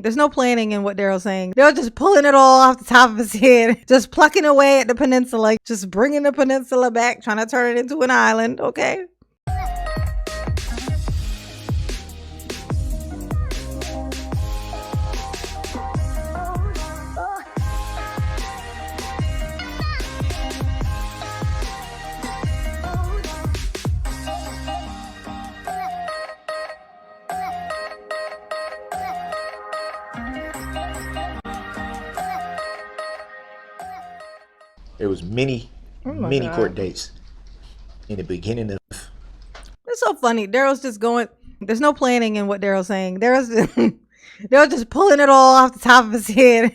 There's no planning in what Darrell's saying. They're just pulling it all off the top of his head, just plucking away at the peninsula, just bringing the peninsula back, trying to turn it into an island. Okay. There was many God. court dates in the beginning of. It's so funny. Darrell's just going. There's no planning in what Darrell's saying. They're just pulling it all off the top of his head,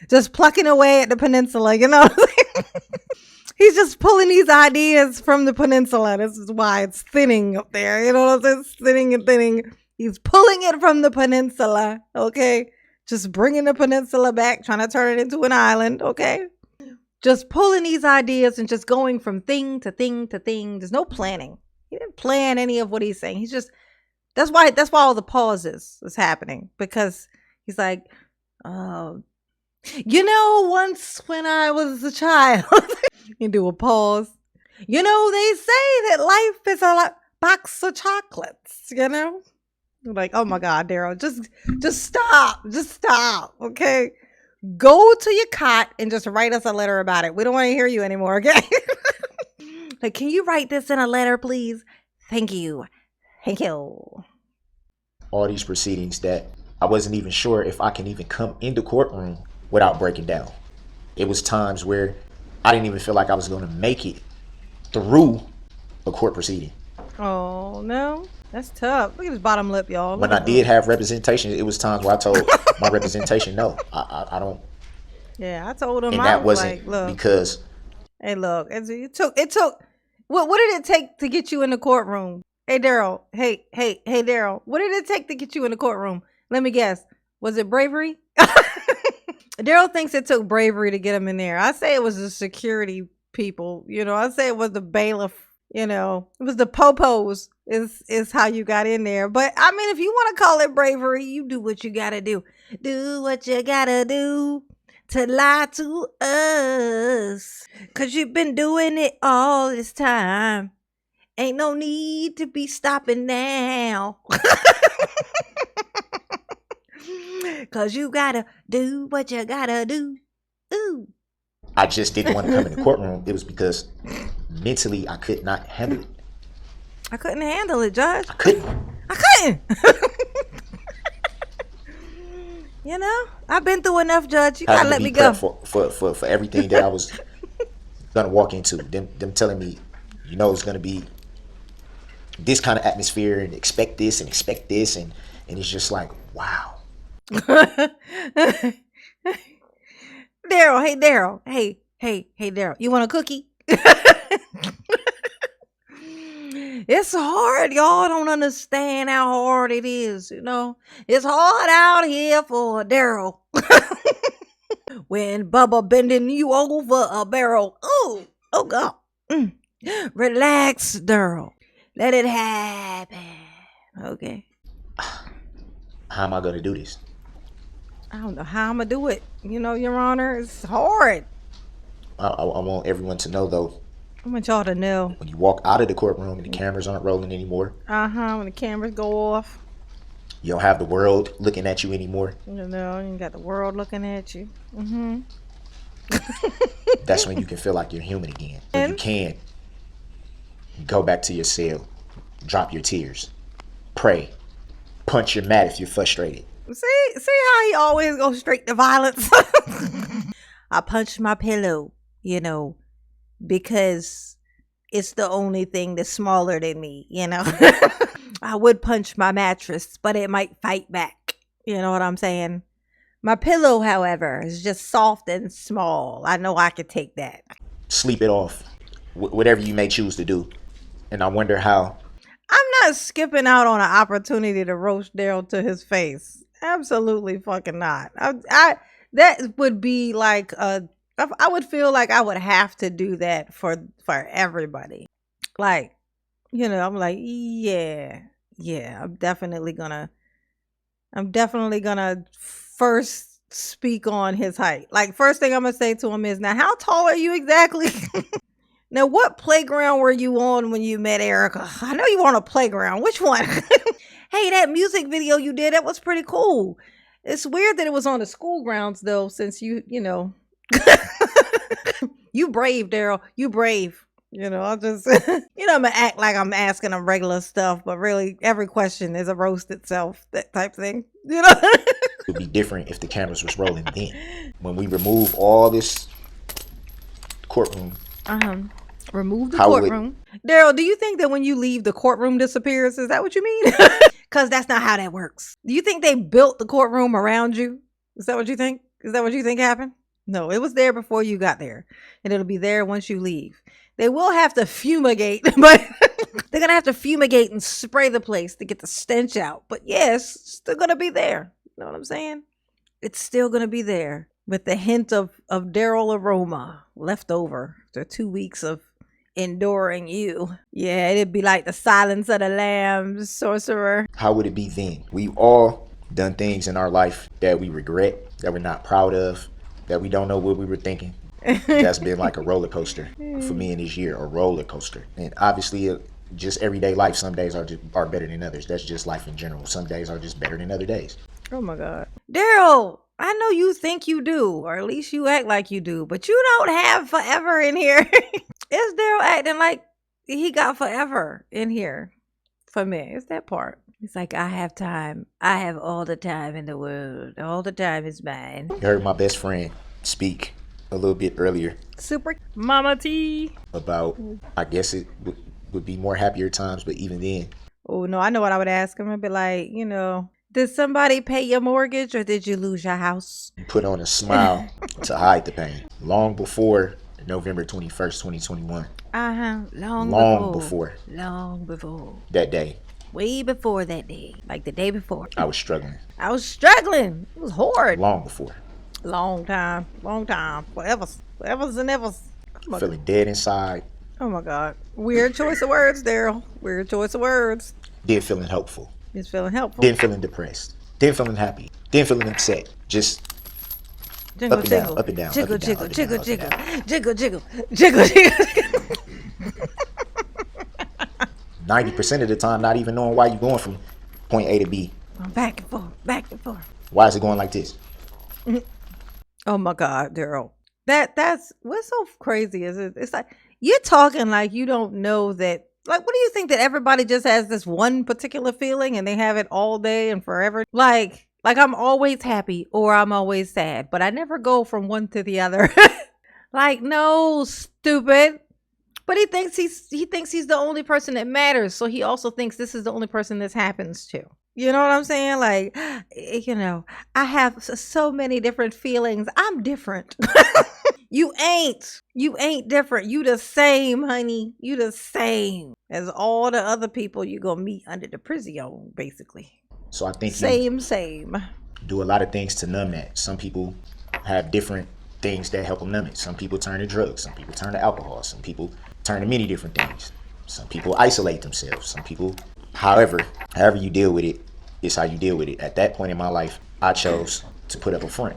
just plucking away at the peninsula. You know, he's just pulling these ideas from the peninsula. This is why it's thinning up there. You know what I'm saying? It's thinning and thinning. He's pulling it from the peninsula. Okay, just bringing the peninsula back, trying to turn it into an island. Okay. Just pulling these ideas and just going from thing to thing to thing. There's no planning. He didn't plan any of what he's saying. He's just, that's why all the pauses is happening, because he's like, once when I was a child, you do a pause. They say that life is a box of chocolates, like, oh my God, Darrell, just stop, okay? Go to your cot and just write us a letter about it. We don't want to hear you anymore, okay? Like, can you write this in a letter, please? Thank you. All these proceedings that I wasn't even sure if I can even come in the courtroom without breaking down. It was times where I didn't even feel like I was going to make it through a court proceeding. Oh, no. That's tough. Look at his bottom lip, y'all. When I did have representation, it was times where I told my representation, no, I don't. Yeah, I told him. And that wasn't because. Hey, look, it took. What did it take to get you in the courtroom? Hey, Darrell. Hey, Darrell. What did it take to get you in the courtroom? Let me guess. Was it bravery? Darrell thinks it took bravery to get him in there. I say it was the security people. I say it was the bailiff. It was the popos is how you got in there. But I mean, if you want to call it bravery, you do what you gotta do. Do what you gotta do to lie to us. 'Cause you've been doing it all this time. Ain't no need to be stopping now. 'Cause you gotta do what you gotta do. Ooh. I just didn't want to come in the courtroom. It was because mentally I could not handle it. I couldn't handle it, Judge. I couldn't. I've been through enough, Judge. You gotta let me go. For everything that I was gonna walk into. Them telling me, it's gonna be this kind of atmosphere and expect this and it's just like, wow. Darrell, hey Darrell. Hey Darrell. You want a cookie? It's hard. Y'all don't understand how hard it is, It's hard out here for Darrell. When Bubba bending you over a barrel. Oh God. Relax, Darrell. Let it happen. Okay. How am I going to do this? I don't know how I'm going to do it. Your Honor, it's hard. I want everyone to know, though. I want y'all to know. When you walk out of the courtroom and the cameras aren't rolling anymore. When the cameras go off. You don't have the world looking at you anymore. You got the world looking at you. Mm-hmm. That's when you can feel like you're human again. When you can go back to your cell, drop your tears, pray, punch your mat if you're frustrated. See how he always goes straight to violence? I punched my pillow, because it's the only thing that's smaller than me, I would punch my mattress, but it might fight back. You know what I'm saying? My pillow, however, is just soft and small. I know I could take that. Sleep it off. Whatever you may choose to do. And I wonder how. I'm not skipping out on an opportunity to roast Darrell to his face. Absolutely fucking not. I that would be like I would feel like I would have to do that for everybody. Like, I'm like, yeah, I'm definitely gonna first speak on his height. Like, first thing I'm gonna say to him is, now, how tall are you exactly? Now, what playground were you on when you met Erica? I know you were on a playground. Which one? Hey, that music video you did, that was pretty cool. It's weird that it was on the school grounds, though, since you know. You brave, Daryl. You brave. I'll just, I'm gonna act like I'm asking them regular stuff, but really every question is a roast itself, that type thing, It would be different if the cameras was rolling then. When we remove all this courtroom. Remove the courtroom. Daryl, do you think that when you leave, the courtroom disappears? Is that what you mean? Because that's not how that works. Do you think they built the courtroom around you? Is that what you think? Is that what you think happened? No, it was there before you got there, and it'll be there once you leave. They will have to fumigate, but they're going to have to fumigate and spray the place to get the stench out. But yes, it's still going to be there. You know what I'm saying? It's still going to be there with the hint of Daryl aroma left over after 2 weeks of enduring you. Yeah, it'd be like the Silence of the Lambs, sorcerer. How would it be then? We've all done things in our life that we regret, that we're not proud of, that we don't know what we were thinking. That's been like a roller coaster for me in this year, a roller coaster. And obviously, just everyday life, some days are better than others. That's just life in general. Some days are just better than other days. Oh my God. Daryl, I know you think you do, or at least you act like you do, but you don't have forever in here. Is Daryl acting like he got forever in here for me? It's that part. It's like, I have time. I have all the time in the world. All the time is mine. You heard my best friend speak a little bit earlier. Super Mama T. About, I guess it would be more happier times, but even then. Oh, no, I know what I would ask him. I'd be like, did somebody pay your mortgage or did you lose your house? Put on a smile to hide the pain. Long before November 21st, 2021. Long before. Long before. That day. Way before that day. Like the day before. I was struggling. It was hard. Long before. Long time. Forever's and ever's. Feeling dead inside. Oh my God. Weird choice of words, Daryl. Weird choice of words. Then feeling helpful. It's feeling helpful. Then feeling depressed. Then feeling happy. Then feeling upset. Just jingle, up and jiggle. down, up and down. Jiggle, up and down, jiggle, up and jiggle, down, jiggle. up and down. Jiggle, jiggle. Jiggle, jiggle. 90% of the time, not even knowing why you're going from point A to B. Back and forth, back and forth. Why is it going like this? Oh my God, Daryl. That's what's so crazy is it's like you're talking like you don't know that. Like, what do you think, that everybody just has this one particular feeling and they have it all day and forever? Like I'm always happy or I'm always sad, but I never go from one to the other. Like, no, stupid. But he thinks he's the only person that matters. So he also thinks this is the only person this happens to. You know what I'm saying? Like, I have so many different feelings. I'm different. You ain't different. You the same, honey. You the same as all the other people you gonna meet under the prison, basically. So I think same. Do a lot of things to numb that. Some people have different things that help them numb it. Some people turn to drugs. Some people turn to alcohol. Some people turn to many different things. Some people isolate themselves. Some people, however you deal with it, is how you deal with it. At that point in my life, I chose to put up a front.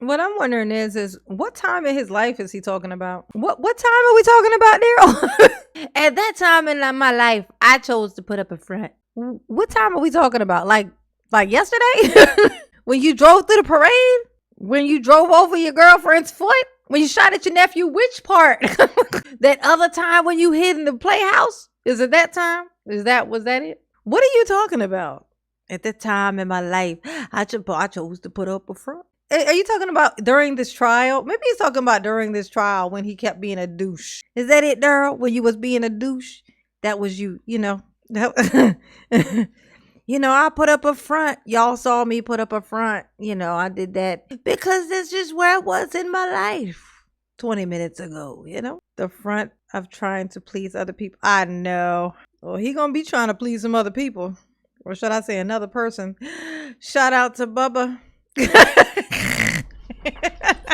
What I'm wondering is what time in his life is he talking about? What time are we talking about, Daryl? At that time in my life, I chose to put up a front. What time are we talking about? Like yesterday? When you drove through the parade? When you drove over your girlfriend's foot? When you shot at your nephew? Which part? That other time when you hid in the playhouse? Is it that time? Was that it? What are you talking about? At that time in my life, I chose to put up a front. Are you talking about during this trial? Maybe he's talking about during this trial when he kept being a douche. Is that it, Daryl? When you was being a douche? That was you, I put up a front. Y'all saw me put up a front. I did that because that's just where I was in my life 20 minutes ago, The front of trying to please other people. I know. Well, he gonna be trying to please some other people. Or should I say another person? Shout out to Bubba.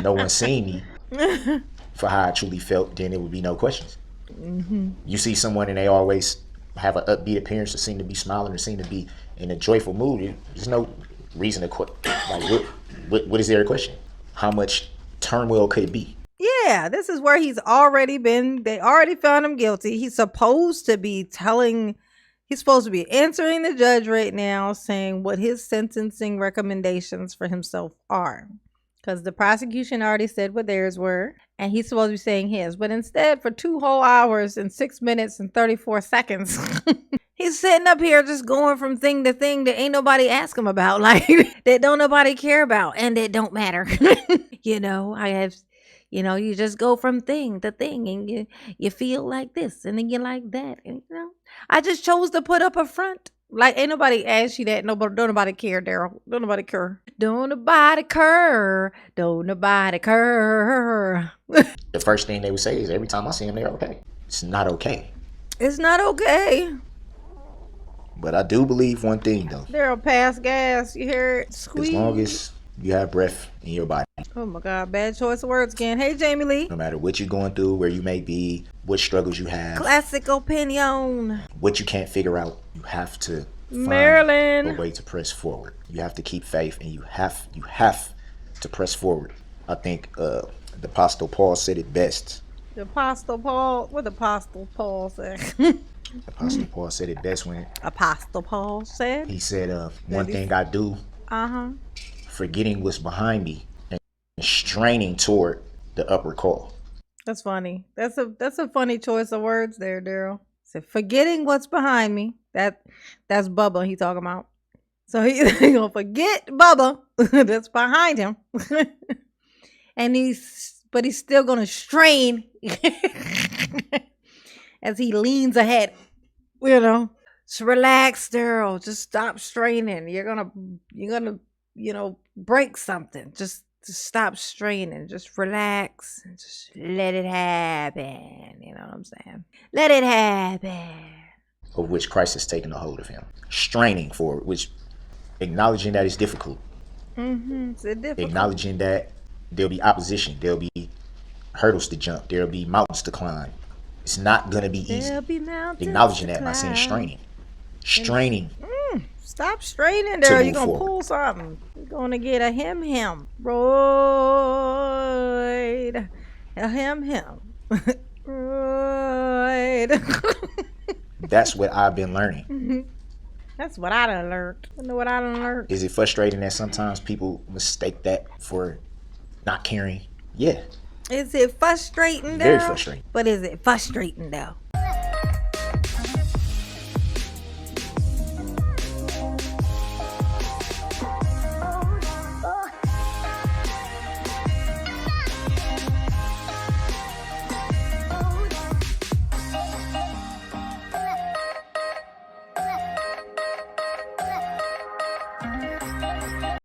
No one seen me for how I truly felt, then it would be no questions. Mm-hmm. You see someone and they always have an upbeat appearance or seem to be smiling or seem to be in a joyful mood. There's no reason to quit. Like, What is their question? How much turmoil could it be? Yeah, this is where he's already been. They already found him guilty. He's supposed to be answering the judge right now, saying what his sentencing recommendations for himself are. Because the prosecution already said what theirs were, and he's supposed to be saying his. But instead, for 2 whole hours and 6 minutes and 34 seconds, he's sitting up here just going from thing to thing that ain't nobody ask him about, like that don't nobody care about, and that don't matter. You just go from thing to thing, and you feel like this, and then you like that, and I just chose to put up a front. Like, ain't nobody asked you that. Nobody, don't nobody care, Daryl. Don't nobody care. Don't nobody care. Don't nobody care. The first thing they would say is every time I see them, they're okay. It's not okay. It's not okay. But I do believe one thing, though. Daryl, pass gas. You hear it? Squeeze. As long as you have breath in your body. Oh my God, bad choice of words again. Hey, Jamie Lee. No matter what you're going through, where you may be, what struggles you have. Classic opinion. What you can't figure out, you have to find Maryland. a way to press forward. You have to keep faith, and you have to press forward. I think the Apostle Paul said it best. The Apostle Paul, what the Apostle Paul said? Apostle Paul said it best when Apostle Paul said? He said, one thing I do, forgetting what's behind me and straining toward the upward call. That's funny. That's a funny choice of words there, Daryl. So forgetting what's behind me. That's Bubba he talking about. So he gonna forget Bubba that's behind him. And he's still gonna strain as he leans ahead. Just relax, Daryl. Just stop straining. You're gonna break something. Just stop straining. Just relax and just let it happen. You know what I'm saying? Let it happen. Of which Christ has taken a hold of him. Straining forward, which acknowledging that it's difficult. It's difficult. Acknowledging that there'll be opposition. There'll be hurdles to jump. There'll be mountains to climb. It's not going to be easy. Acknowledging that by saying straining. Straining. Stop straining there. You're going to pull something. You're going to get a hem. Right. A hem. Right. That's what I've been learning. That's what I done learned. You know what I done learned? Is it frustrating that sometimes people mistake that for not caring? Yeah. Is it frustrating though? Very frustrating. But is it frustrating though?